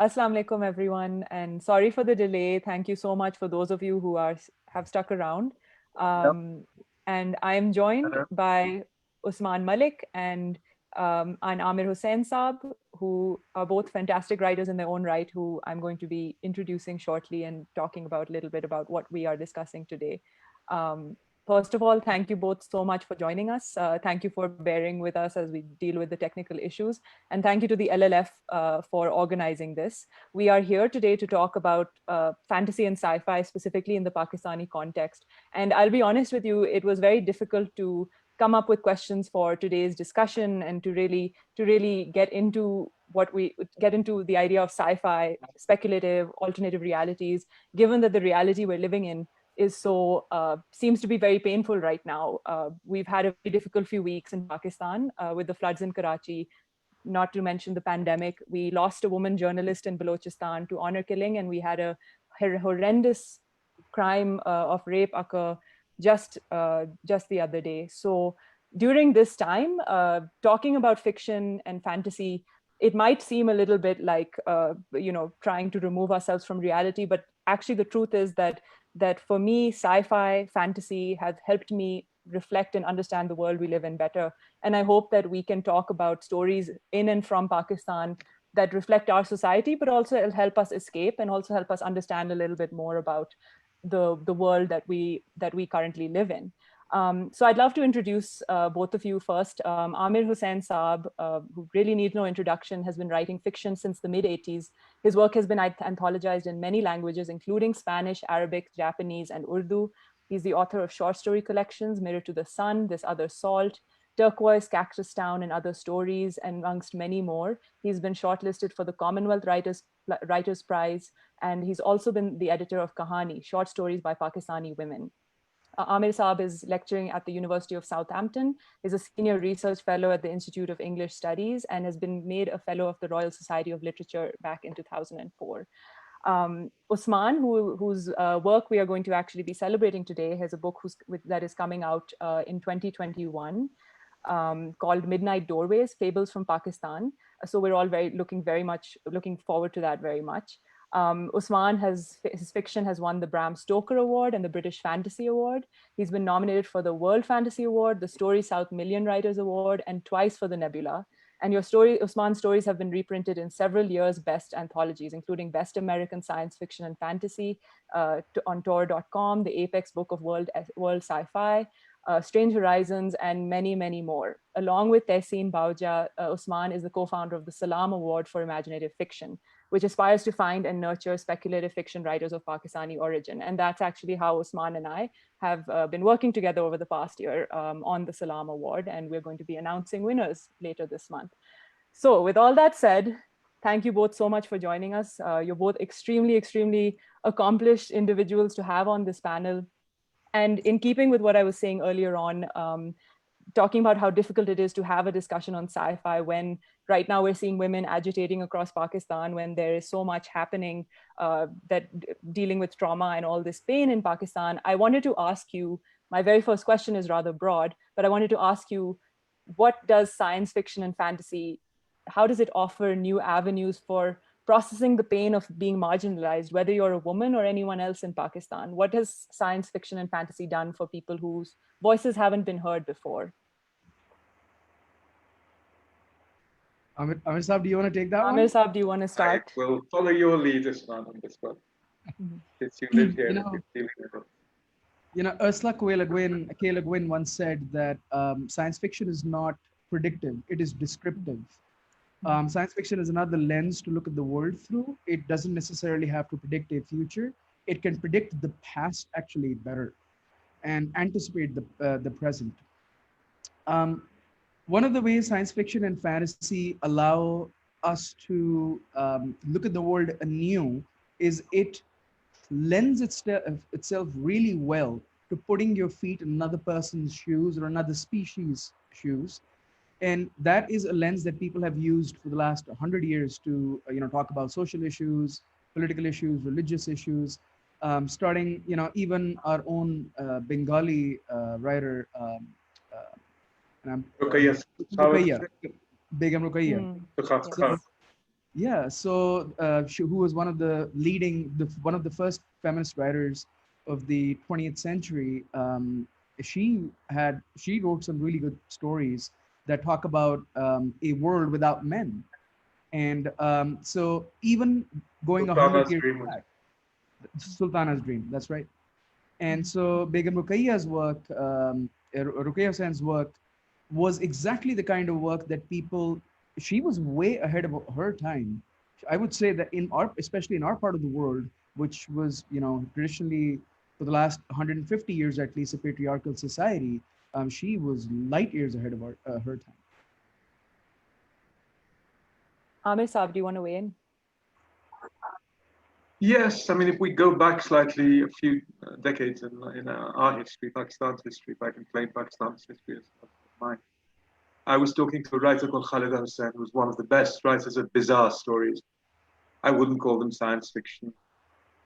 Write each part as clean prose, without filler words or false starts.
Assalamu alaikum, everyone, and sorry for the delay. Thank you so much for those of you who have stuck around. Um, and I am joined by Usman Malik and Amir Hussain Saab, who are both fantastic writers in their own right, who I'm going to be introducing shortly and talking about a little bit about what we are discussing today. Um, First of all, thank you both so much for joining us. Thank you for bearing with us as we deal with the technical issues. And thank you to the LLF for organizing this. We are here today to talk about fantasy and sci-fi, specifically in the Pakistani context. And I'll be honest with you, it was very difficult to come up with questions for today's discussion and to really get into the idea of sci-fi, speculative, alternative realities, given that the reality we're living in is so seems to be very painful right now. We've had a very difficult few weeks in Pakistan with the floods in Karachi, not to mention the pandemic. We lost a woman journalist in Balochistan to honor killing, and we had a horrendous crime of rape occur just the other day. So during this time, talking about fiction and fantasy, it might seem a little bit like trying to remove ourselves from reality, but actually the truth is that for me, sci-fi, fantasy has helped me reflect and understand the world we live in better. And I hope that we can talk about stories in and from Pakistan that reflect our society, but also it'll help us escape and also help us understand a little bit more about the world that we currently live in. So I'd love to introduce both of you first. Amir Hussain Saab, who really needs no introduction, has been writing fiction since the mid-80s. His work has been anthologized in many languages, including Spanish, Arabic, Japanese, and Urdu. He's the author of short story collections, Mirror to the Sun, This Other Salt, Turquoise, Cactus Town, and Other Stories, and amongst many more. He's been shortlisted for the Commonwealth Writers Prize, and he's also been the editor of Kahani, Short Stories by Pakistani Women. Amir Saab is lecturing at the University of Southampton, is a senior research fellow at the Institute of English Studies, and has been made a fellow of the Royal Society of Literature back in 2004. Usman, whose work we are going to actually be celebrating today, has a book that is coming out in 2021 called Midnight Doorways, Fables from Pakistan. So we're all looking forward to that very much. Usman his fiction has won the Bram Stoker Award and the British Fantasy Award. He's been nominated for the World Fantasy Award, the Story South Million Writers Award, and twice for the Nebula. And Usman's stories have been reprinted in several years' best anthologies, including Best American Science Fiction and Fantasy on Tor.com, the Apex Book of World Sci-Fi, Strange Horizons, and many, many more. Along with Tehseen Bauja, Usman is the co-founder of the Salam Award for Imaginative Fiction, which aspires to find and nurture speculative fiction writers of Pakistani origin. And that's actually how Usman and I have been working together over the past year on the Salam Award, and we're going to be announcing winners later this month. So with all that said, thank you both so much for joining us. You're both extremely, extremely accomplished individuals to have on this panel. And in keeping with what I was saying earlier on, talking about how difficult it is to have a discussion on sci-fi when right now we're seeing women agitating across Pakistan, when there is so much happening that dealing with trauma and all this pain in Pakistan, I wanted to ask you, my very first question is rather broad, but I wanted to ask you, what does science fiction and fantasy, how does it offer new avenues for processing the pain of being marginalized, whether you're a woman or anyone else in Pakistan? What has science fiction and fantasy done for people whose voices haven't been heard before? Amir Saab, do you want to take that Amir one? Saab, do you want to start? I will follow your lead, Usman, on this one. Since you live here and you're dealing with it. Ursula K. Le Guin once said that science fiction is not predictive, it is descriptive. Science fiction is another lens to look at the world through. It doesn't necessarily have to predict a future. It can predict the past actually better and anticipate the present. One of the ways science fiction and fantasy allow us to look at the world anew is it lends itself really well to putting your feet in another person's shoes or another species' shoes. And that is a lens that people have used for the last 100 years to talk about social issues, political issues, religious issues, starting even our own Bengali writer, Ruqayyah. Begum Ruqayyah. Yeah, so who was one of the one of the first feminist writers of the 20th century. She wrote some really good stories that talk about a world without men. And so even going a hundred Sultana's years dream was back, Sultana's Dream, that's right. And so Begum Ruqayyah's work, Ruqayyah Husain's work, was exactly the kind of work that she was way ahead of her time. I would say that especially in our part of the world, which was, traditionally for the last 150 years at least a patriarchal society, she was light years ahead of her time. Amir Saab, do you want to weigh in? Yes, I mean, if we go back slightly a few decades in our history, Pakistan's history, if I can claim Pakistan's history as mine, I was talking to a writer called Khalid Hansen, who's one of the best writers of bizarre stories. I wouldn't call them science fiction.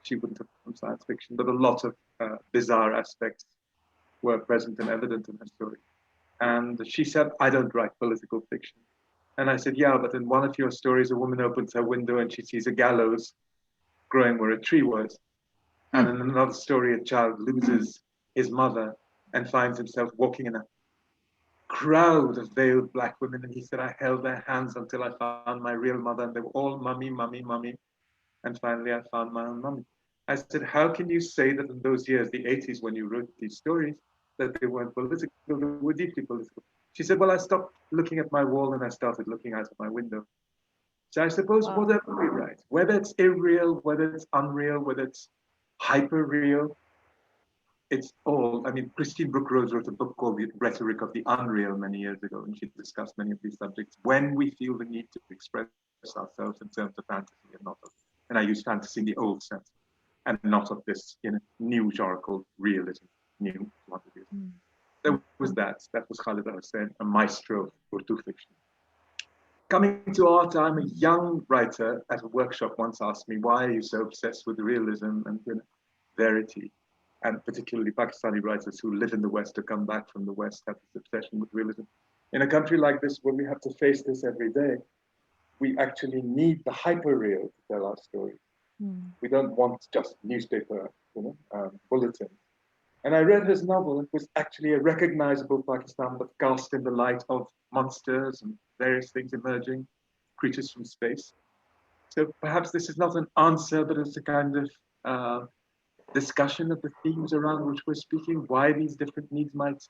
She wouldn't have called them science fiction, but a lot of bizarre aspects were present and evident in her story. And she said, I don't write political fiction. And I said, yeah, but in one of your stories, a woman opens her window and she sees a gallows growing where a tree was. And in another story, a child loses his mother and finds himself walking in a crowd of veiled black women. And he said, I held their hands until I found my real mother. And they were all mummy, mummy, mummy. And finally, I found my own mummy. I said, how can you say that in those years, the 80s, when you wrote these stories, that they weren't political, they were deeply political? She said, well, I stopped looking at my wall and I started looking out of my window. So I suppose whatever we write, whether it's irreal, whether it's unreal, whether it's hyper real, it's all, I mean, Christine Brooke Rose wrote a book called The Rhetoric of the Unreal many years ago, and she discussed many of these subjects when we feel the need to express ourselves in terms of fantasy and not of, and I use fantasy in the old sense, and not of this new genre called realism, new, what it is. There was that was Khalid Hussain, a maestro of Urdu fiction. Coming to art, I'm a young writer at a workshop once asked me, why are you so obsessed with realism and verity? And particularly Pakistani writers who live in the West or come back from the West have this obsession with realism. In a country like this, where we have to face this every day, we actually need the hyper-real to tell our stories. We don't want just newspaper bulletins. And I read his novel. It was actually a recognizable Pakistan, but cast in the light of monsters and various things emerging, creatures from space. So perhaps this is not an answer, but it's a kind of discussion of the themes around which we're speaking, why these different needs might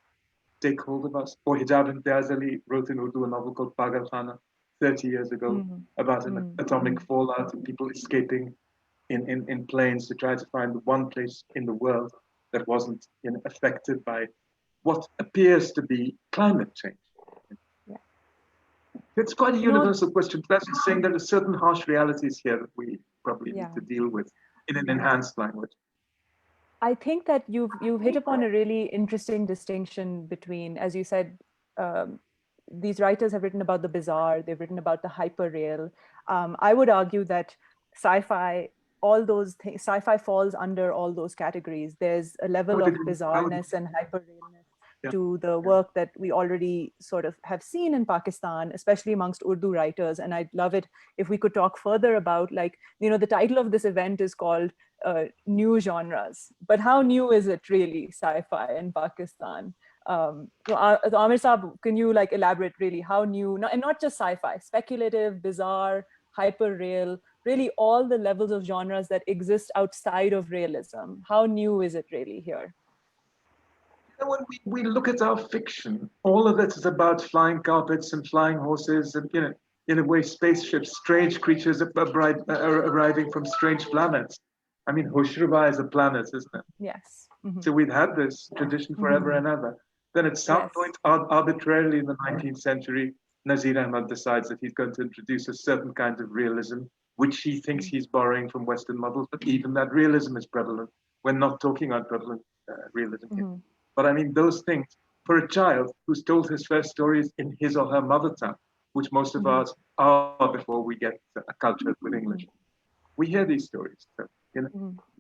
take hold of us. Or Hijab Imtiaz Ali wrote in Urdu a novel called Pagal Khana 30 years ago about an atomic fallout and people escaping in planes to try to find the one place in the world that wasn't affected by what appears to be climate change. Yeah. It's quite a universal question. That's saying there are certain harsh realities here that we probably need to deal with in an enhanced language. I think that you've hit upon a really interesting distinction between, as you said, these writers have written about the bizarre, they've written about the hyper-real. I would argue that sci-fi, all those things, sci-fi falls under all those categories. There's a level of bizarreness and hyper-realness to the work that we already sort of have seen in Pakistan, especially amongst Urdu writers. And I'd love it if we could talk further about, like, the title of this event is called New Genres, but how new is it really, sci-fi in Pakistan? So Amir Saab, can you elaborate really how new, and not just sci-fi, speculative, bizarre, hyper-real, really all the levels of genres that exist outside of realism. How new is it really here? When we look at our fiction, all of it is about flying carpets and flying horses and, in a way, spaceships, strange creatures arriving from strange planets. I mean, Hushruba is a planet, isn't it? Yes. So we've had this tradition forever and ever. Then at some point, arbitrarily in the 19th century, Nazir Ahmad decides that he's going to introduce a certain kind of realism, which he thinks he's borrowing from Western models, but even that realism is prevalent. We're not talking about prevalent realism here. But I mean, those things, for a child who's told his first stories in his or her mother tongue, which most of us are before we get cultured with English, we hear these stories. So,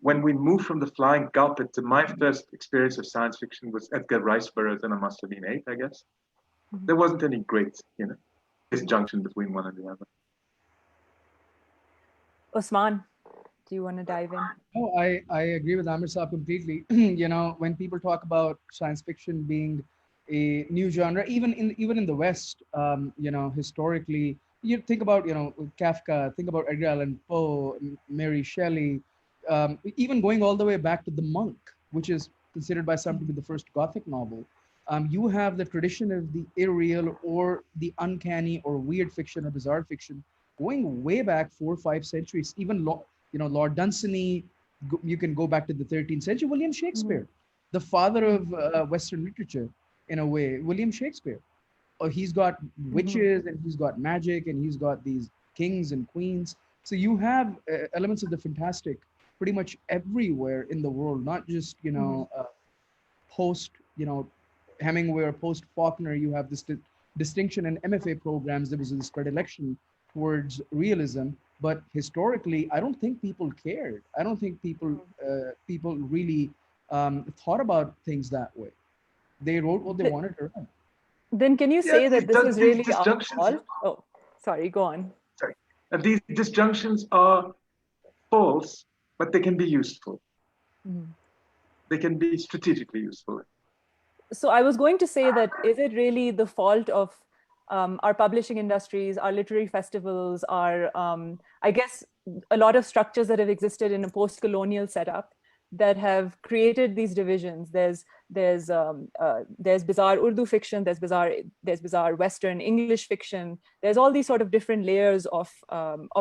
when we move from the flying carpet to my first experience of science fiction was Edgar Rice Burroughs, and I must have been 8, I guess. There wasn't any great, disjunction between one and the other. Usman, do you want to dive in? Oh, I agree with Amir Saab completely. You know, when people talk about science fiction being a new genre, even in the West, you know, historically, you think about, you know, Kafka, think about Edgar Allan Poe, Mary Shelley, even going all the way back to The Monk, which is considered by some to be the first Gothic novel. You have the tradition of the irreal or the uncanny or weird fiction or bizarre fiction going way back 4 or 5 centuries. Even you know, Lord Dunsany, you can go back to the 13th century. William Mhm, Shakespeare, the father mhm, of Western literature, in a way. William Shakespeare. He's got mhm, witches and he's got magic and he's got these kings and queens. So you have elements of the fantastic pretty much everywhere in the world, not just, you mhm. know, post, you know, Hemingway or post Faulkner. You have this distinction in MFA programs. There was this predilection towards realism, but historically, I don't think people cared. I don't think people really thought about things that way. They wrote what they Th- wanted to write. Then can you Yeah, say that this is these really our disjunctions, fault? Oh, sorry, go on. sorry, these disjunctions are false, but they can be useful. Mhm. They can be strategically useful. So I was going to say that is it really the fault of our publishing industries, our literary festivals, our I guess a lot of structures that have existed in a post-colonial setup that have created these divisions. There's bizarre Urdu fiction, there's bizarre Western English fiction. There's all these sort of different layers of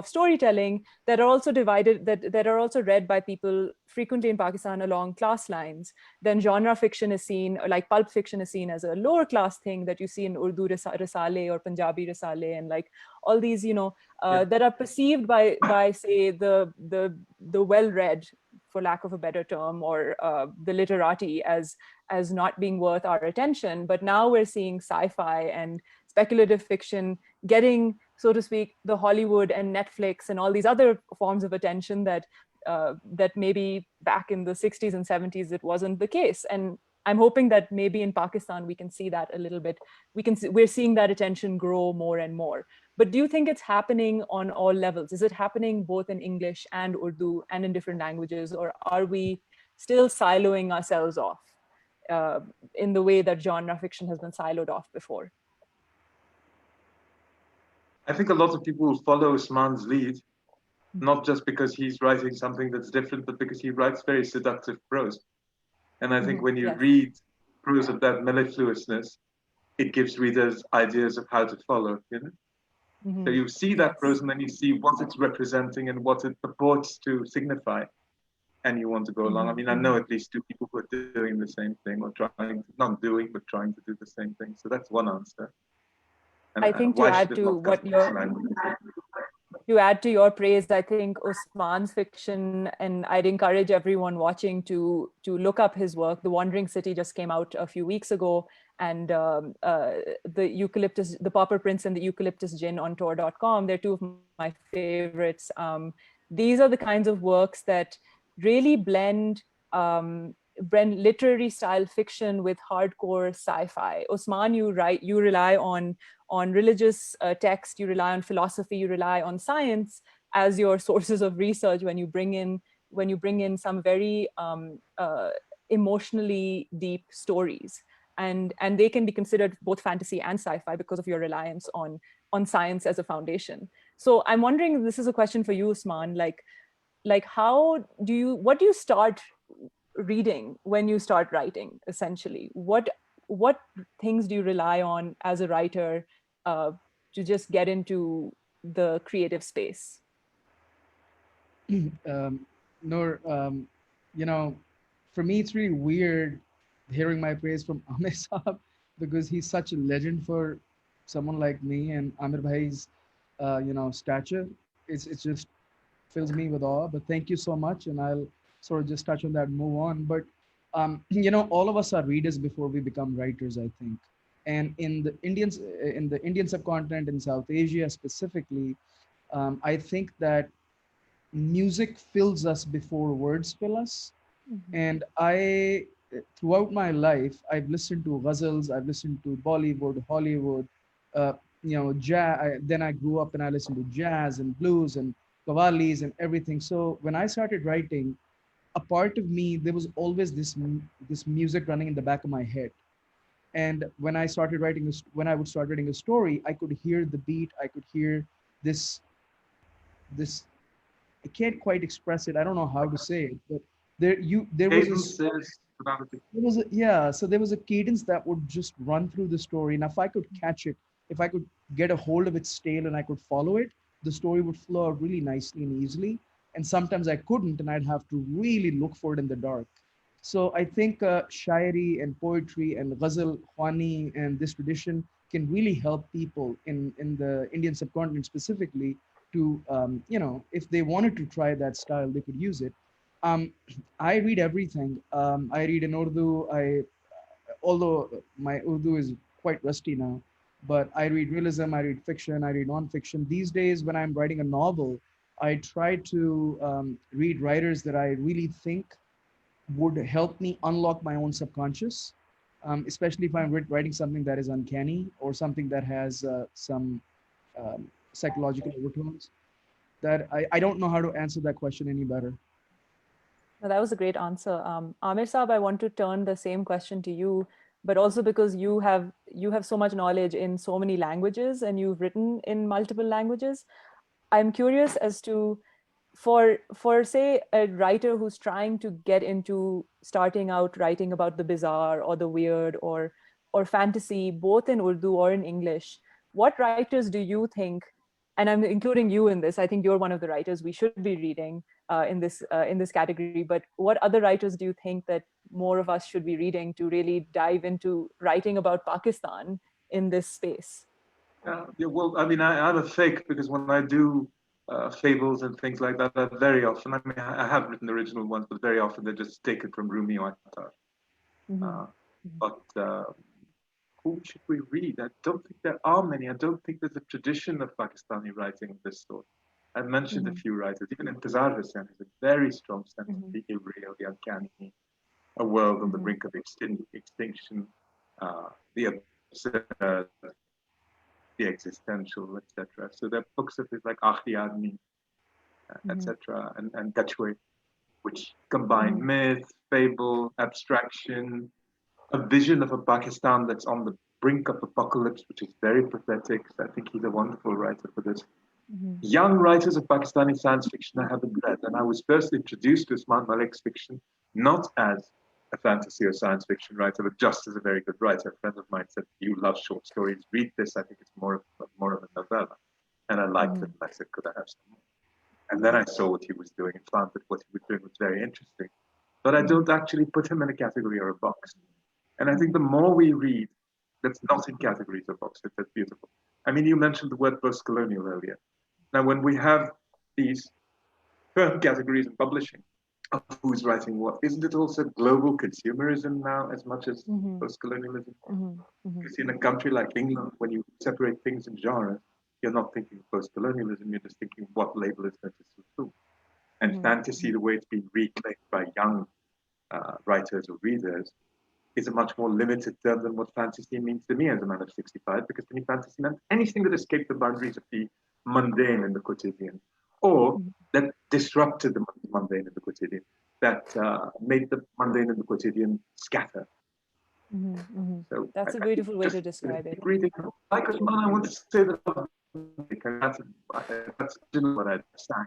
storytelling that are also divided, that are also read by people frequently in Pakistan along class lines. Then genre fiction is seen, like pulp fiction is seen as a lower class thing that you see in Urdu risale or Punjabi risale, and like all these, Yeah. that are perceived by say the well-read, for lack of a better term, or the literati as not being worth our attention. But now we're seeing sci-fi and speculative fiction getting, so to speak, the Hollywood and Netflix and all these other forms of attention that maybe back in the 60s and 70s it wasn't the case. And I'm hoping that maybe in Pakistan we can see that a little bit. We're seeing that attention grow more and more. But do you think it's happening on all levels? Is it happening both in English and Urdu and in different languages, or are we still siloing ourselves off uh, in the way that genre fiction has been siloed off before? I think a lot of people will follow Usman's lead, not just because he's writing something that's different, but because he writes very seductive prose. And I think when you Yes. read prose of that mellifluousness, it gives readers ideas of how to follow, you know? So you see that Yes. prose and then you see what it's representing and what it purports to signify, and you want to go along. I mean, I know at least two people who are doing the same thing or trying, not doing, but trying to do the same thing. So that's one answer. And I think why should it not come to language? to add to your praise, I think Usman's fiction, and I'd encourage everyone watching to look up his work. The Wandering City just came out a few weeks ago, and the Pauper Prince and the Eucalyptus Gin on Tor.com. They're two of my favorites. These are the kinds of works that really blend literary style fiction with hardcore sci-fi. Usman, you rely on religious text, you rely on philosophy, you rely on science as your sources of research when you bring in some very emotionally deep stories. And they can be considered both fantasy and sci-fi because of your reliance on science as a foundation. So I'm wondering, this is a question for you, Usman, like what do you start reading when you start writing? Essentially, what things do you rely on as a writer uh, to just get into the creative space? um, Noor, you know, for me, it's really weird hearing my praise from Amir Saab because he's such a legend for someone like me and Amir Bhai's, you know, stature. It's just fills me with awe. But thank you so much, and I'll sort of just touch on that and move on. But you know, all of us are readers before we become writers, I think. And in the Indian subcontinent, in South Asia specifically, I think that music fills us before words fill us. Mhm. And throughout my life, I've listened to ghazals, I've listened to Bollywood, Hollywood, you know, jazz. Then I grew up and I listened to jazz and blues and qawwalis and everything. So when I started writing, a part of me, there was always this music running in the back of my head. And when I started writing this, when I would start writing a story, I could hear the beat. I could hear this. I can't quite express it. I don't know how to say it, but there was Cadence is there was a, yeah, so there was a cadence that would just run through the story. And if I could catch it, if I could get a hold of its tail and I could follow it, the story would flow out really nicely and easily. And sometimes I couldn't, and I'd have to really look for it in the dark. So I think shairi and poetry and ghazal, khwani, and this tradition can really help people in the Indian subcontinent specifically to, if they wanted to try that style, they could use it. Um, I read everything. I read in Urdu. Although my Urdu is quite rusty now, but I read realism, I read fiction, I read nonfiction. These days, when I'm writing a novel, I try to read writers that I really think would help me unlock my own subconscious, especially if I'm writing something that is uncanny or something that has some psychological overtones. That I don't know how to answer that question any better. No, that was a great answer. Amir Saab, I want to turn the same question to you, but also because you have so much knowledge in so many languages and you've written in multiple languages. I'm curious as to for say a writer who's trying to get into starting out writing about the bizarre or the weird or fantasy, both in Urdu or in English, what writers do you think, and I'm including you in this, I think you're one of the writers we should be reading in this category, but what other writers do you think that more of us should be reading to really dive into writing about Pakistan in this space? Yeah, well, I mean, I'm a fake because when I do fables and things like that, very often, I mean, I have written original ones, but very often they're just taken from Rumi or Attar. Mm-hmm. But who should we read? I don't think there are many. I don't think there's a tradition of Pakistani writing of this sort. I've mentioned a few writers. Even Intizar Hussain has a very strong sense of the irreal, the uncanny, a world on the brink of extinction, the absurd, the existential, etc. So there are books of his like Akhri Admi, etc., and Gachwe, which combine myth, fable, abstraction, a vision of a Pakistan that's on the brink of apocalypse, which is very prophetic. So I think he's a wonderful writer for this. Young writers of Pakistani science fiction I haven't read, and I was first introduced to Usman Malik's fiction not as a fantasy or science fiction writer, but just as a very good writer. A friend of mine said, "You love short stories. Read this. I think it's more of a novella." And I liked it. And I said, "Could I have some more?" And then I saw what he was doing and found that what he was doing was very interesting. But I don't actually put him in a category or a box. And I think the more we read that's not in categories or boxes, that's beautiful. I mean, you mentioned the word post-colonial earlier. Now, when we have these firm categories in publishing of who's writing what, isn't it also global consumerism now as much as post-colonialism? You see, in a country like England, when you separate things in genres, you're not thinking post-colonialism, you're just thinking what label is going to suit who. And fantasy, the way it's been reclaimed by young writers or readers, is a much more limited term than what fantasy means to me as a man of 65, because to me fantasy meant anything that escaped the boundaries of the mundane and the quotidian, or that disrupted the mundane and the quotidian, that made the mundane and the quotidian scatter. So That's a beautiful way to describe it. Reading, like Usman, I want to say that that's what I sang.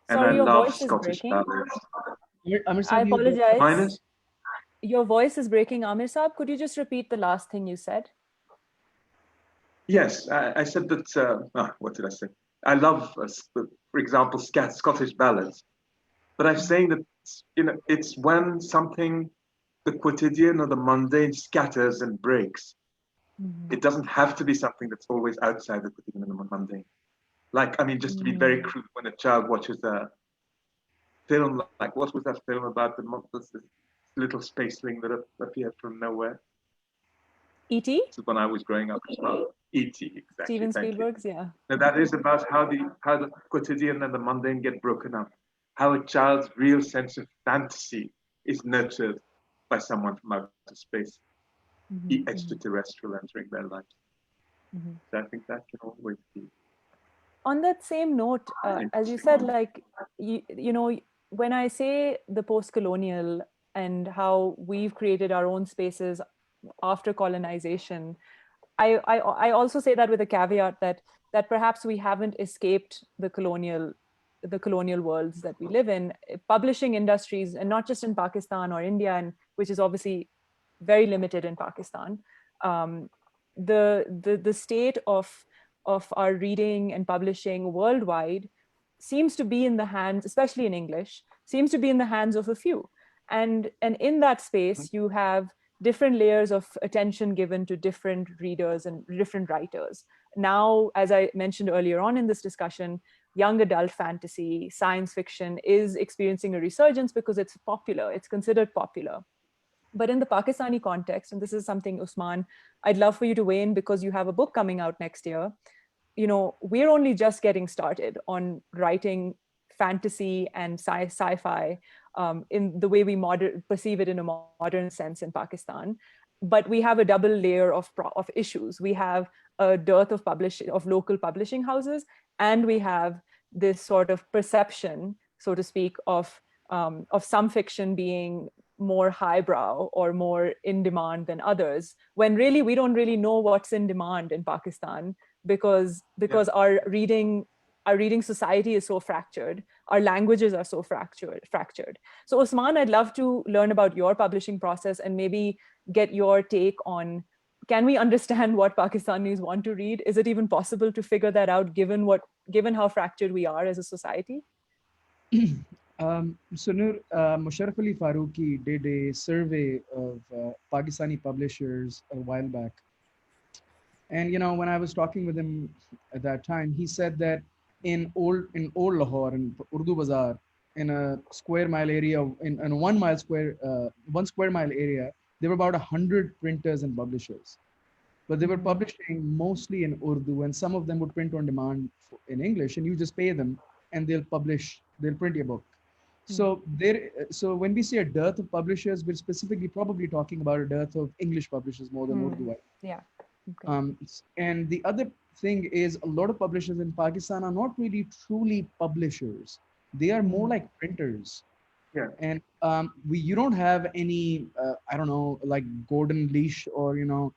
And Sorry, I your love voice is Scottish breaking. ballads. I apologize. Minus? Your voice is breaking, Amir Saab. Could you just repeat the last thing you said? Yes, I said that. What did I say? I love, for example, Scottish ballads. But I'm saying that it's when something, the quotidian or the mundane, scatters and breaks. It doesn't have to be something that's always outside the quotidian and the mundane. Like, I mean, just to be very crude, when a child watches a film, like what was that film about this little spaceling that appeared from nowhere? E.T.? This is when I was growing up as well. E.T. exactly. Steven Spielberg's, yeah. Now that is about how the quotidian and the mundane get broken up. How a child's real sense of fantasy is nurtured by someone from outer space, extraterrestrial entering their lives. So I think that can always be. on that same note, as you said, like, you know, when I say the post-colonial and how we've created our own spaces after colonization, I also say that with a caveat that perhaps we haven't escaped the colonial worlds that we live in. Publishing industries, and not just in Pakistan or India, and which is obviously very limited in Pakistan, the state of our reading and publishing worldwide seems to be in the hands, especially in English, seems to be in the hands of a few. And in that space, you have different layers of attention given to different readers and different writers. Now, as I mentioned earlier on in this discussion, young adult fantasy, science fiction is experiencing a resurgence because it's popular, it's considered popular. But in the Pakistani context, and this is something, Usman, I'd love for you to weigh in because you have a book coming out next year. You know, we're only just getting started on writing fantasy and sci-fi in the way we perceive it in a modern sense in Pakistan. But we have a double layer of issues. We have a dearth of local publishing houses, and we have this sort of perception, so to speak, of some fiction being more highbrow or more in demand than others, when really we don't really know what's in demand in Pakistan, because our reading society is so fractured, our languages are so fractured. So Usman, I'd love to learn about your publishing process and maybe get your take on, can we understand what Pakistanis want to read? Is it even possible to figure that out given how fractured we are as a society? So Noor, Musharraf Ali Farooqi did a survey of Pakistani publishers a while back. And you know, when I was talking with him at that time, he said that in old Lahore, in Urdu Bazaar, in a square mile area, in a 1 mile square, 1 square mile area, there were about 100 printers and publishers. But they were publishing mostly in Urdu, and some of them would print on demand in English, and you just pay them and they'll print your book. So so when we say a dearth of publishers, we're specifically probably talking about a dearth of English publishers more than Urdu. Yeah. Okay. And the other thing is, a lot of publishers in Pakistan are not really truly publishers. They are more like printers. Yeah. And you don't have any, I don't know, like Gordon Leash or, you know,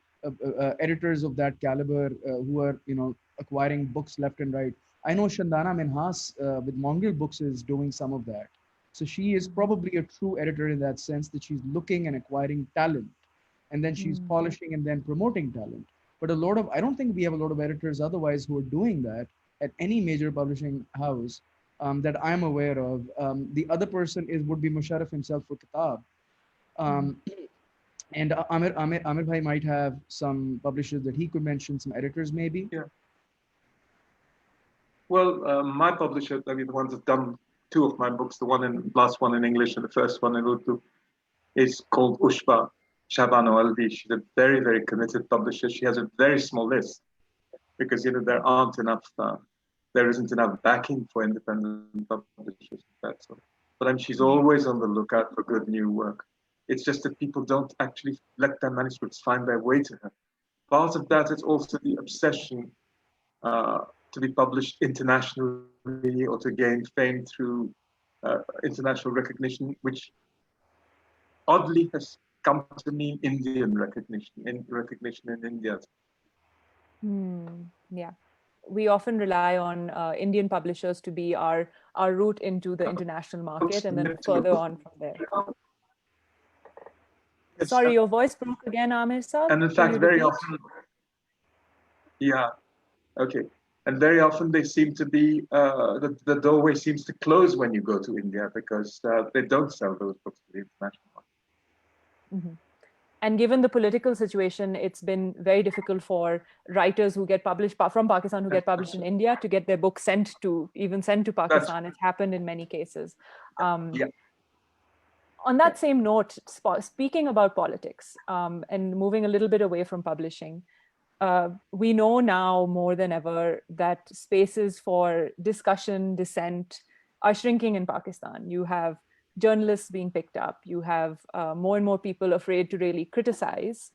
editors of that caliber who are, you know, acquiring books left and right. I know Shandana Minhas with Mongrel Books is doing some of that. So she is probably a true editor in that sense, that she's looking and acquiring talent, and then she's polishing and then promoting talent. But I don't think we have a lot of editors otherwise who are doing that at any major publishing house that I'm aware of. The other person would be Musharraf himself for Kitab. And Amir Bhai might have some publishers that he could mention, some editors maybe. Yeah. Well, my publisher, I mean, the ones that done 2 of my books, last one in English and the first one in Urdu, is called Ushba Shabano Alvi. She's a very, very committed publisher. She has a very small list because, you know, there isn't enough backing for independent publishers. But I mean, she's always on the lookout for good new work. It's just that people don't actually let their manuscripts find their way to her. Part of that is also the obsession to be published internationally or to gain fame through international recognition, which oddly has come to mean Indian recognition in India. Yeah, we often rely on Indian publishers to be our route into the international market, and then further on from there. Sorry, your voice broke again, Amir Saab. And in fact, very often, yeah, okay. And very often they seem to be, the doorway seems to close when you go to India because they don't sell those books to the international market. And given the political situation, it's been very difficult for writers who get published from Pakistan, who get published in India, to get their books sent to Pakistan. It's happened in many cases. On that same note, speaking about politics and moving a little bit away from publishing, we know now more than ever that spaces for discussion, dissent are shrinking in Pakistan. You have journalists being picked up. You have more and more people afraid to really criticize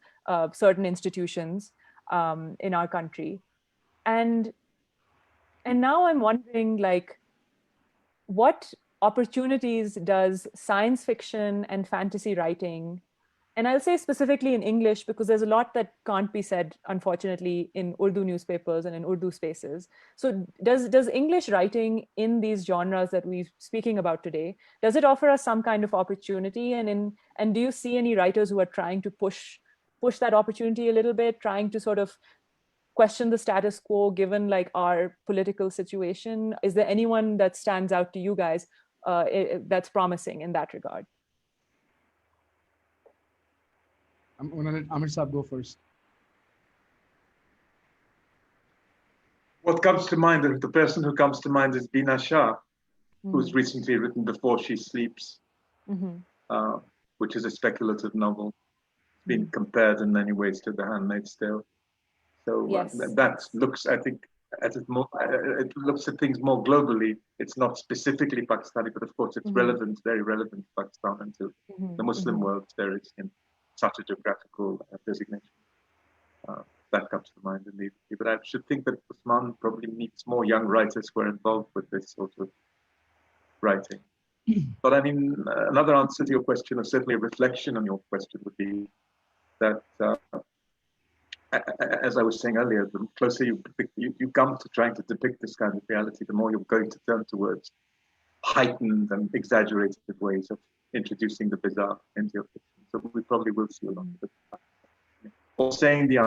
certain institutions in our country. And And now I'm wondering, like, what opportunities does science fiction and fantasy writing, and I'll say specifically in English because there's a lot that can't be said, unfortunately, in Urdu newspapers and in Urdu spaces. So does English writing in these genres that we're speaking about today, does it offer us some kind of opportunity? And do you see any writers who are trying to push that opportunity a little bit, trying to sort of question the status quo given like our political situation? Is there anyone that stands out to you guys that's promising in that regard? I'm going to let Amir Saab go first. What comes to mind, and the person who comes to mind is Bina Shah, who's Mm-hmm. recently written Before She Sleeps, Mm-hmm. which is a speculative novel. It's been compared in many ways to The Handmaid's Tale. So Yes. that looks, I think, at it more. It looks at things more globally. It's not specifically Pakistani, but of course, it's relevant, very relevant to Pakistan and to the Muslim world. There is in such a geographical designation. That comes to mind immediately. But I should think that Usman probably meets more young writers who are involved with this sort of writing. But I mean, another answer to your question, or certainly a reflection on your question, would be that, as I was saying earlier, the closer you come to trying to depict this kind of reality, the more you're going to turn towards heightened and exaggerated ways of introducing the bizarre into your fiction. So we probably will see a lot of it. Or saying the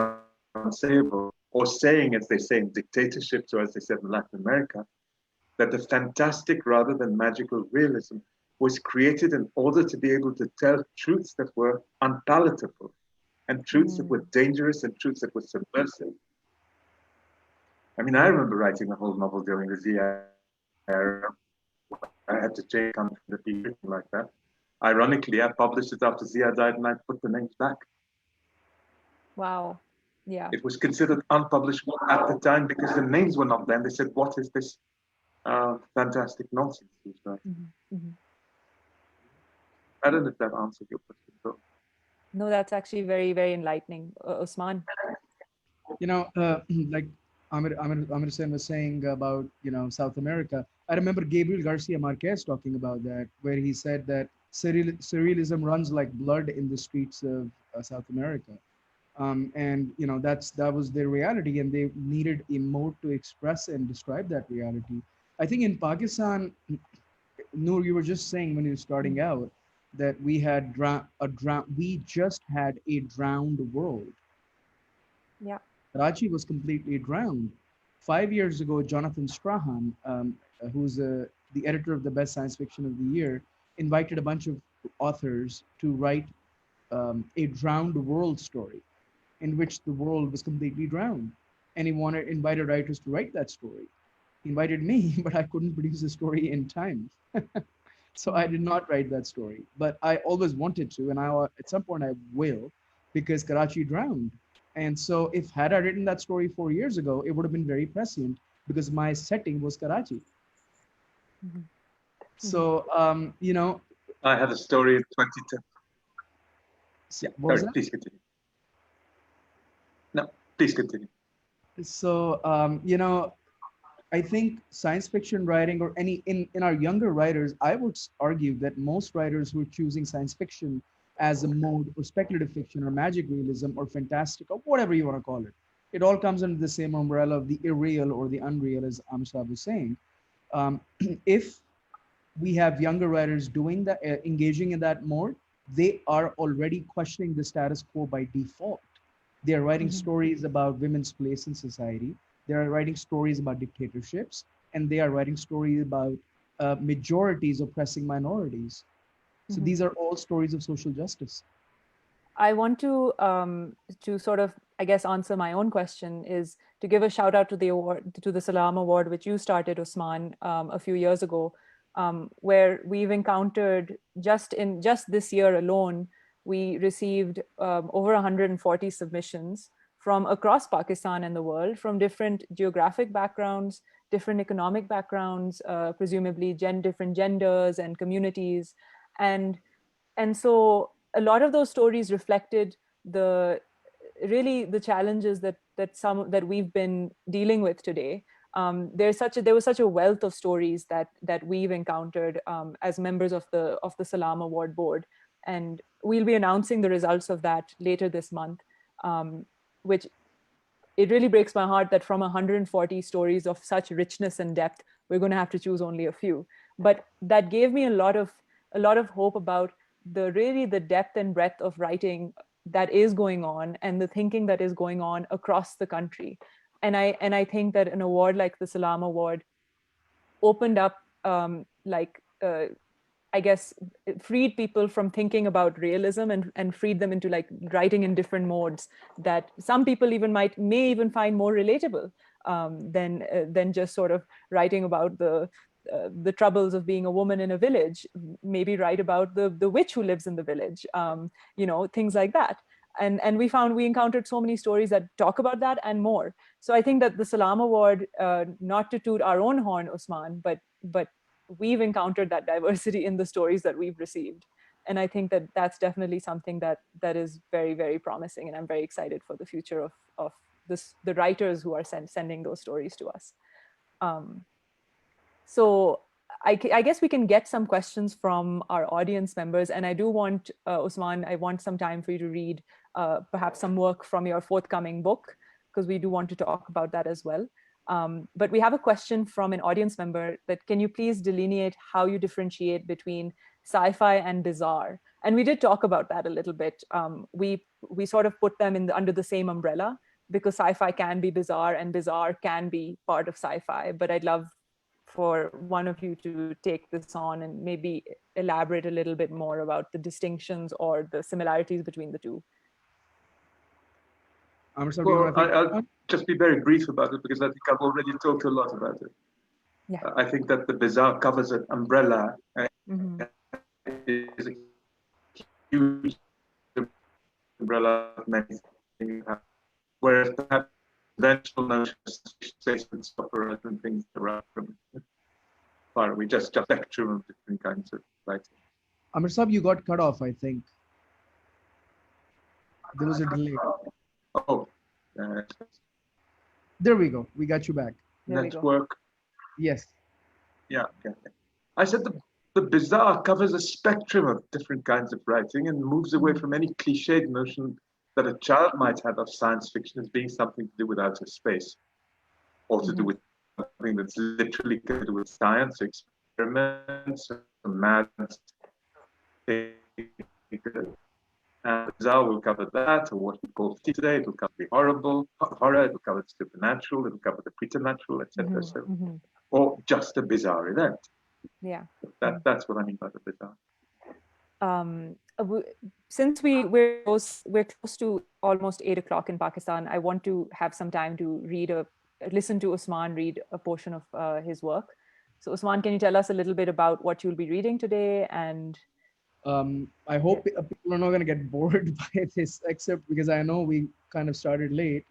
unsayable, or saying, as they say in dictatorships, or as they said in Latin America, that the fantastic rather than magical realism was created in order to be able to tell truths that were unpalatable, and truths that were dangerous, and truths that were subversive. I mean, I remember writing a whole novel during the Zia era. I had to change something that be written like that. Ironically, I published it after Zia died, and I put the names back. Wow. Yeah. It was considered unpublishable at the time because the names were not there. And they said, "What is this fantastic nonsense he's writing?" I don't know if that answered your question. So. No, that's actually very, very enlightening. Usman. You know, like Amir Hussain was saying about, South America. I remember Gabriel Garcia Marquez talking about that, where he said that surrealism runs like blood in the streets of South America. And that was their reality, and they needed a mode to express and describe that reality. I think in Pakistan, Noor, you were just saying when you were starting out that we had we just had a drowned world. Yeah. Karachi was completely drowned. 5 years ago, Jonathan Strahan, who's the editor of the Best Science Fiction of the Year, invited a bunch of authors to write a drowned world story, in which the world was completely drowned. And he invited writers to write that story. He invited me, but I couldn't produce the story in time. So I did not write that story, but I always wanted to, and at some point I will, because Karachi drowned. And so if had I written that story 4 years ago, it would have been very prescient because my setting was Karachi. So, I had a story in 2010. Yeah, sorry, please continue. No, please continue. So, I think science fiction writing, or in our younger writers, I would argue that most writers who are choosing science fiction as a mode, or speculative fiction, or magic realism, or fantastic, or whatever you want to call it, it all comes under the same umbrella of the irreal or the unreal, as Amir was saying. If we have younger writers doing that, engaging in that mode, they are already questioning the status quo by default. They are writing stories about women's place in society. They are writing stories about dictatorships, and they are writing stories about majorities oppressing minorities. So these are all stories of social justice. I want to sort of, I guess, answer my own question, is to give a shout out to the award, to the Salam Award, which you started, Usman, a few years ago, where we've encountered just this year alone, we received over 140 submissions from across Pakistan and the world, from different geographic backgrounds, different economic backgrounds, presumably different genders and communities. And so a lot of those stories reflected the challenges that we've been dealing with today. There was such a wealth of stories that we've encountered as members of the Salam Award board, and we'll be announcing the results of that later this month, which it really breaks my heart that from 140 stories of such richness and depth, we're going to have to choose only a few. But that gave me a lot of hope about the depth and breadth of writing that is going on and the thinking that is going on across the country. And I think that an award like the Salam Award opened up I guess freed people from thinking about realism and freed them into like writing in different modes that some people may even find more relatable than just sort of writing about the troubles of being a woman in a village. Maybe write about the witch who lives in the village, things like that. And we encountered so many stories that talk about that and more. So I think that the Salam Award, not to toot our own horn, Usman, but we've encountered that diversity in the stories that we've received. And I think that that's definitely something that is very, very promising. And I'm very excited for the future of the writers who are sending those stories to us. So I guess we can get some questions from our audience members. And I do want, Usman, I want some time for you to read perhaps some work from your forthcoming book, because we do want to talk about that as well. But we have a question from an audience member that, can you please delineate how you differentiate between sci-fi and bizarre? And we did talk about that a little bit. We sort of put them under the same umbrella, because sci-fi can be bizarre and bizarre can be part of sci-fi. But I'd love for one of you to take this on and maybe elaborate a little bit more about the distinctions or the similarities between the two. Well, I'll just be very brief about it, because I think I've already talked a lot about it. Yeah. I think that the bizarre covers an umbrella. Is a huge umbrella of many things, whereas perhaps conventional notions, statements, operas, and things around from far away, just a spectrum of different kinds of writing. Amir Saab, you got cut off, I think. There was a delay. Oh, there we go. We got you back. Network. Yes. Yeah. Okay. I said the bizarre covers a spectrum of different kinds of writing and moves away from any cliched notion that a child might have of science fiction as being something to do with outer space, or to do with something that's literally to do with science, experiments, maths. And bizarre will cover that, or what we call today. It will cover the horror, it will cover the supernatural, it will cover the preternatural, etc. Or just a bizarre event. Yeah. That's what I mean by the bizarre. Since we're close to almost 8 o'clock in Pakistan, I want to have some time to listen to Usman read a portion of his work. So Usman, can you tell us a little bit about what you'll be reading today? And I hope people are not going to get bored by this, except because I know we kind of started late.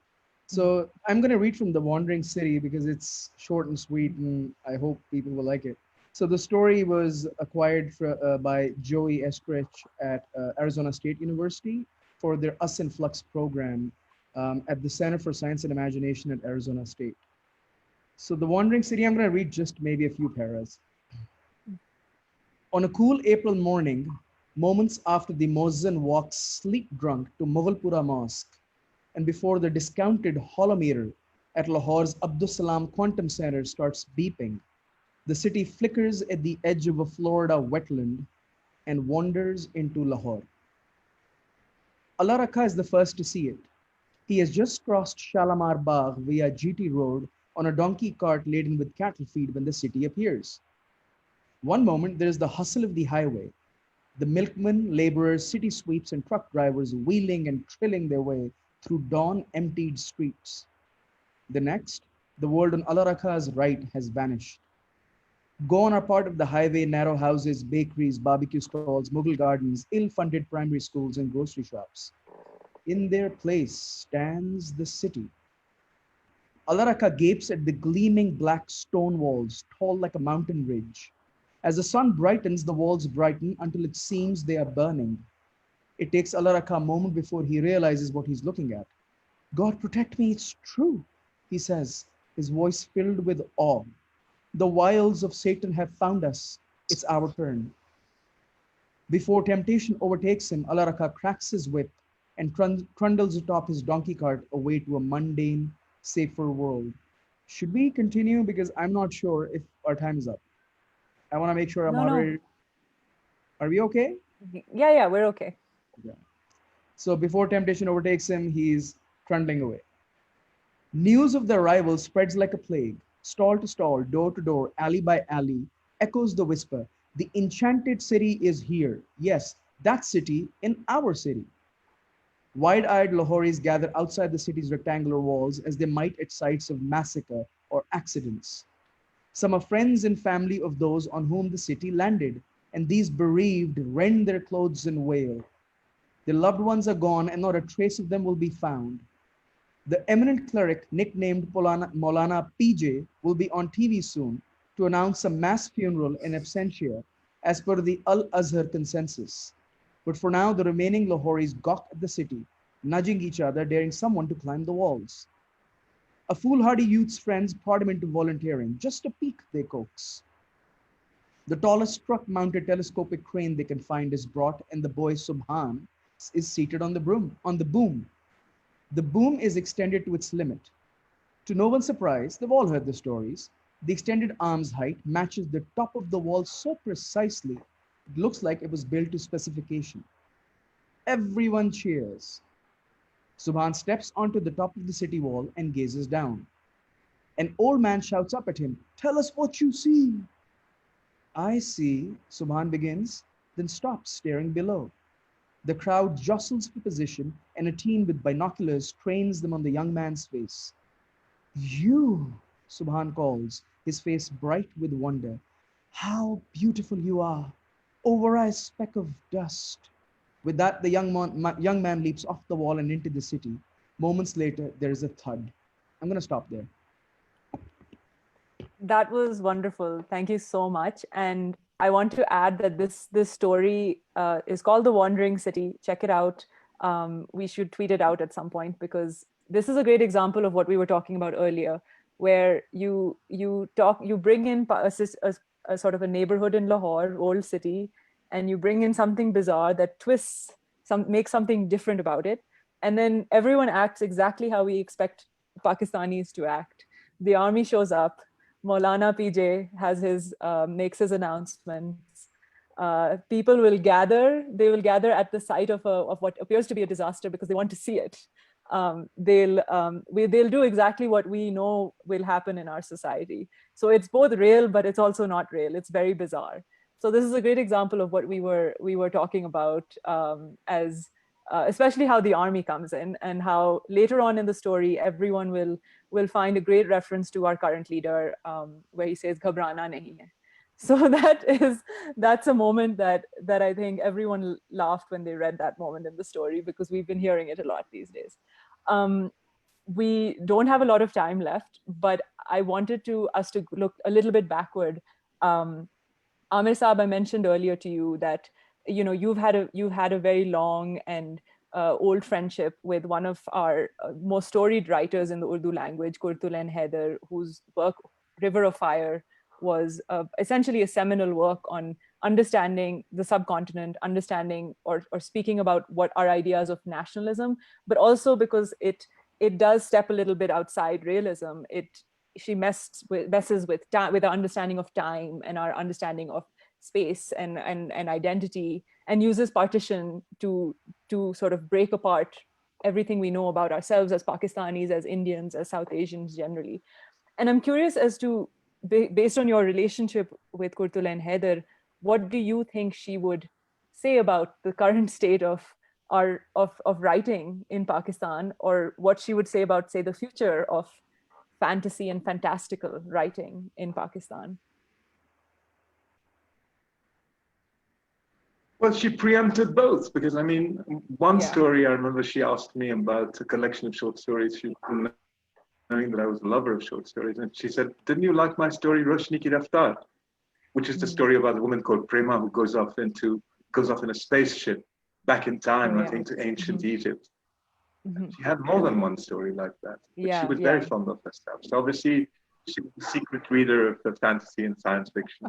So I'm going to read from The Wandering City because it's short and sweet, and I hope people will like it. So the story was acquired by Joey Estridge at Arizona State University for their Us in Flux program at the Center for Science and Imagination at Arizona State. So The Wandering City, I'm going to read just maybe a few paras. On a cool April morning, moments after the Muezzin walks sleep-drunk to Mughulpura Mosque, and before the discounted holometer at Lahore's Abdus Salam Quantum Center starts beeping, the city flickers at the edge of a Florida wetland and wanders into Lahore. Allah Rakha is the first to see it. He has just crossed Shalamar Bagh via GT Road on a donkey cart laden with cattle feed when the city appears. One moment, there is the hustle of the highway, the milkmen, laborers, city sweeps, and truck drivers wheeling and trilling their way through dawn-emptied streets. The next, the world on Allah Rakha's right has vanished. Gone are part of the highway, narrow houses, bakeries, barbecue stalls, Mughal gardens, ill-funded primary schools, and grocery shops. In their place stands the city. Allah Rakha gapes at the gleaming black stone walls, tall like a mountain ridge. As the sun brightens, the walls brighten until it seems they are burning. It takes Allah Rakha a moment before he realizes what he's looking at. God protect me, it's true, he says, his voice filled with awe. The wiles of Satan have found us. It's our turn. Before temptation overtakes him, Allah Raka cracks his whip and trundles atop his donkey cart away to a mundane, safer world. Should we continue? Because I'm not sure if our time is up. I want to make sure our moderator. Are we okay? Yeah, we're okay. Yeah. So before temptation overtakes him, he's trundling away. News of the arrival spreads like a plague. Stall to stall, door to door, alley by alley, echoes the whisper. The enchanted city is here. Yes, that city in our city. Wide-eyed Lahoris gather outside the city's rectangular walls as they might at sites of massacre or accidents. Some are friends and family of those on whom the city landed, and these bereaved rend their clothes and wail. Their loved ones are gone, and not a trace of them will be found. The eminent cleric, nicknamed Maulana PJ, will be on TV soon to announce a mass funeral in absentia as per the Al-Azhar consensus. But for now, the remaining Lahoris gawk at the city, nudging each other, daring someone to climb the walls. A foolhardy youth's friends prod him into volunteering. Just a peek, they coax. The tallest truck-mounted telescopic crane they can find is brought, and the boy Subhan is seated on the boom. The boom is extended to its limit. To no one's surprise, they've all heard the stories. The extended arm's height matches the top of the wall so precisely, it looks like it was built to specification. Everyone cheers. Subhan steps onto the top of the city wall and gazes down. An old man shouts up at him, "Tell us what you see." "I see," Subhan begins, then stops staring below. The crowd jostles for position, and a teen with binoculars trains them on the young man's face. "You," Subhan calls, his face bright with wonder. "How beautiful you are, over a speck of dust." With that, the young man leaps off the wall and into the city. Moments later, there is a thud. I'm going to stop there. That was wonderful. Thank you so much. And I want to add that this story is called The Wandering City. Check it out. We should tweet it out at some point, because this is a great example of what we were talking about earlier, where you bring in a sort of a neighborhood in Lahore, old city, and you bring in something bizarre that twists, makes something different about it. And then everyone acts exactly how we expect Pakistanis to act. The army shows up, Maulana PJ makes his announcements. People will gather. They will gather at the site of what appears to be a disaster because they want to see it. They'll do exactly what we know will happen in our society. So it's both real, but it's also not real. It's very bizarre. So this is a great example of what we were talking about, especially how the army comes in, and how later on in the story everyone will find a great reference to our current leader, where he says "Ghabrana nahi hai." So that's a moment that I think everyone laughed when they read that moment in the story, because we've been hearing it a lot these days. We don't have a lot of time left, but I wanted us to look a little bit backward. Amir Saab, I mentioned earlier to you that you've had a very long and old friendship with one of our most storied writers in the Urdu language, Kurtul Haider, whose work River of Fire was essentially a seminal work on understanding the subcontinent, understanding or speaking about what our ideas of nationalism, but also because it does step a little bit outside realism. She messes with our understanding of time and our understanding of space and identity, and uses partition to sort of break apart everything we know about ourselves as Pakistanis, as Indians, as South Asians generally. And I'm curious as to, based on your relationship with Kurtul Haider, what do you think she would say about the current state of writing in Pakistan, or what she would say about, say, the future of fantasy and fantastical writing in Pakistan? Well, she preempted both, because I mean, one story I remember she asked me about a collection of short stories. She didn't knowing that I was a lover of short stories, and she said, "Didn't you like my story Roshni Ki Raftar?" Which is the story about a woman called Prema who goes off in a spaceship back in time, I think, to ancient Egypt. She had more than one story like that. But she was very fond of herself. So obviously, she was a secret reader of the fantasy and science fiction.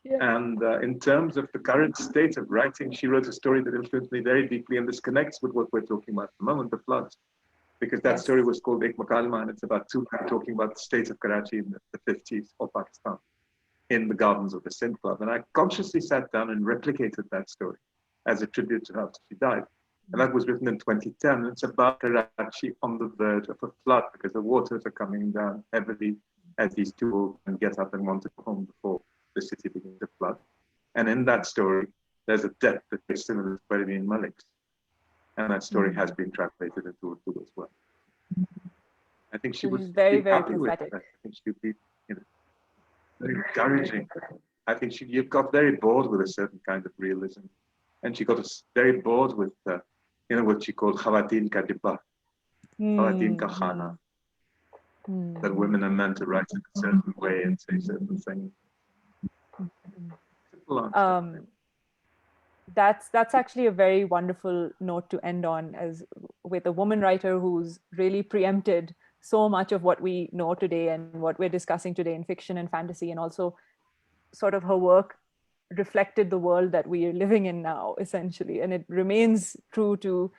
And in terms of the current state of writing, she wrote a story that influenced me very deeply, and this connects with what we're talking about at the moment, the floods. Because that story was called Ek Makalma, and it's about two men talking about the state of Karachi in the 50s of Pakistan in the gardens of the Sindh Club. And I consciously sat down and replicated that story as a tribute to her after she died. And that was written in 2010. And it's about Karachi on the verge of a flood because the waters are coming down heavily as these two old men get up and want to go home before the city begins to flood. And in that story, there's a death that is similar to Usman Malik's. And that story has been translated into Urdu as well. I think she was very, very happy prophetic. with it. I think she would be, very encouraging. I think you got very bored with a certain kind of realism. And she got very bored with, what she called Khawateen ka dibba, Khawateen ka khana. That women are meant to write in a certain way and say certain things. That's actually a very wonderful note to end on, as with a woman writer who's really preempted so much of what we know today and what we're discussing today in fiction and fantasy, and also sort of her work reflected the world that we are living in now, essentially, and it remains true to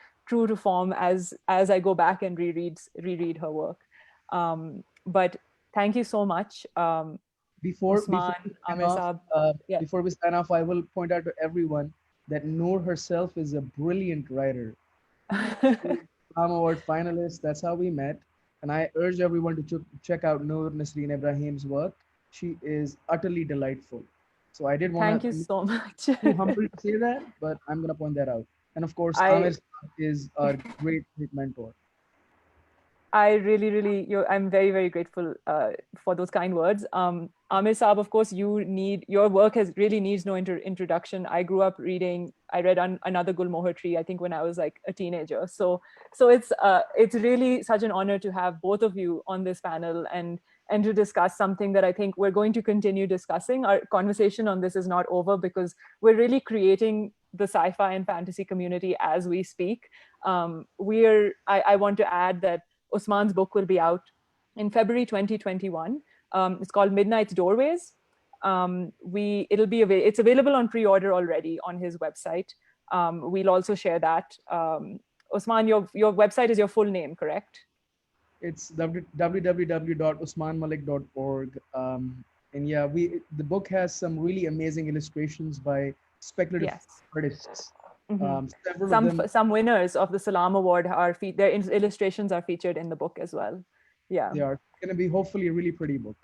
form as I go back and reread her work. But thank you so much. Before we sign off, I will point out to everyone that Noor herself is a brilliant writer. Salam Award finalist. That's how we met. And I urge everyone to check out Noor Nasreen Ibrahim's work. She is utterly delightful. So I did want to... Thank you so much. Too humble to say that, but I'm going to point that out. And of course, Amir is a great mentor. I really, I'm very, very grateful for those kind words. Amir Saab, of course, your work really needs no introduction. I grew up I read Another Gulmohar Tree, I think when I was like a teenager. So it's really such an honor to have both of you on this panel and to discuss something that I think we're going to continue discussing. Our conversation on this is not over because we're really creating the sci-fi and fantasy community as we speak. I want to add that Usman's book will be out in February 2021. It's called Midnight's Doorways. It's available on pre-order already on his website. We'll also share that. Usman, your website is your full name, correct? It's www.usmanmalik.org. And yeah, the book has some really amazing illustrations by speculative artists. Some winners of the Salam Award their illustrations are featured in the book as well. Yeah, they are going to be hopefully a really pretty book.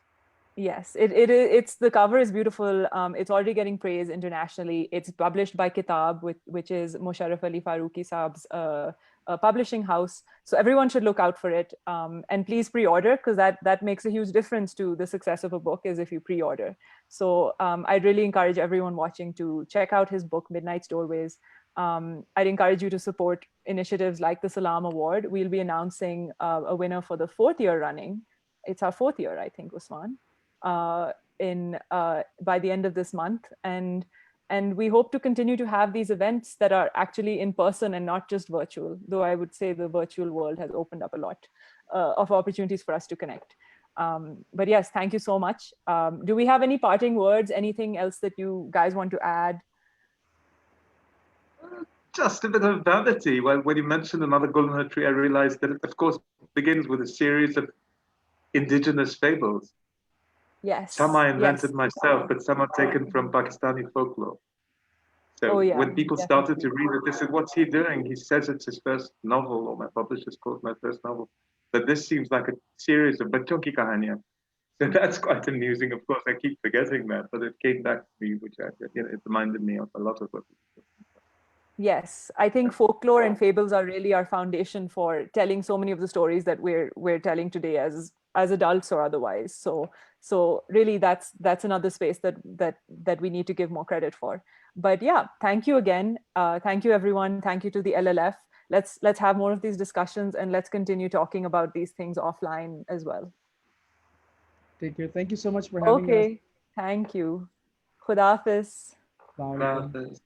Yes, it's the cover is beautiful. It's already getting praise internationally. It's published by Kitab, which is Musharraf Ali Faruqi Saab's publishing house. So everyone should look out for it. And please pre-order, because that makes a huge difference to the success of a book is if you pre-order. So I'd really encourage everyone watching to check out his book, Midnight's Doorways. I'd encourage you to support initiatives like the Salam Award. We'll be announcing a winner for the 4th year running. It's our 4th year, I think, Usman, by the end of this month. And we hope to continue to have these events that are actually in person and not just virtual, though I would say the virtual world has opened up a lot of opportunities for us to connect. But yes, thank you so much. Do we have any parting words? Anything else that you guys want to add? Just a bit of vanity. When you mentioned Another Gulmohar Tree, I realized that it, of course, begins with a series of indigenous fables. Yes. Some I invented myself, but some are taken from Pakistani folklore. So when people started to read it, they said, "What's he doing?" He says it's his first novel, or my publisher's called my first novel. But this seems like a series of bachon ki kahaniyan. So that's quite amusing. Of course, I keep forgetting that, but it came back to me, which it reminded me of a lot of what. Yes, I think folklore and fables are really our foundation for telling so many of the stories that we're telling today as adults or otherwise. So really, that's another space that we need to give more credit for. But yeah, thank you again. Thank you, everyone. Thank you to the LLF. Let's have more of these discussions, and let's continue talking about these things offline as well. Take care. Thank you so much for having us. Okay, thank you. Khuda Hafiz. Khuda Hafiz.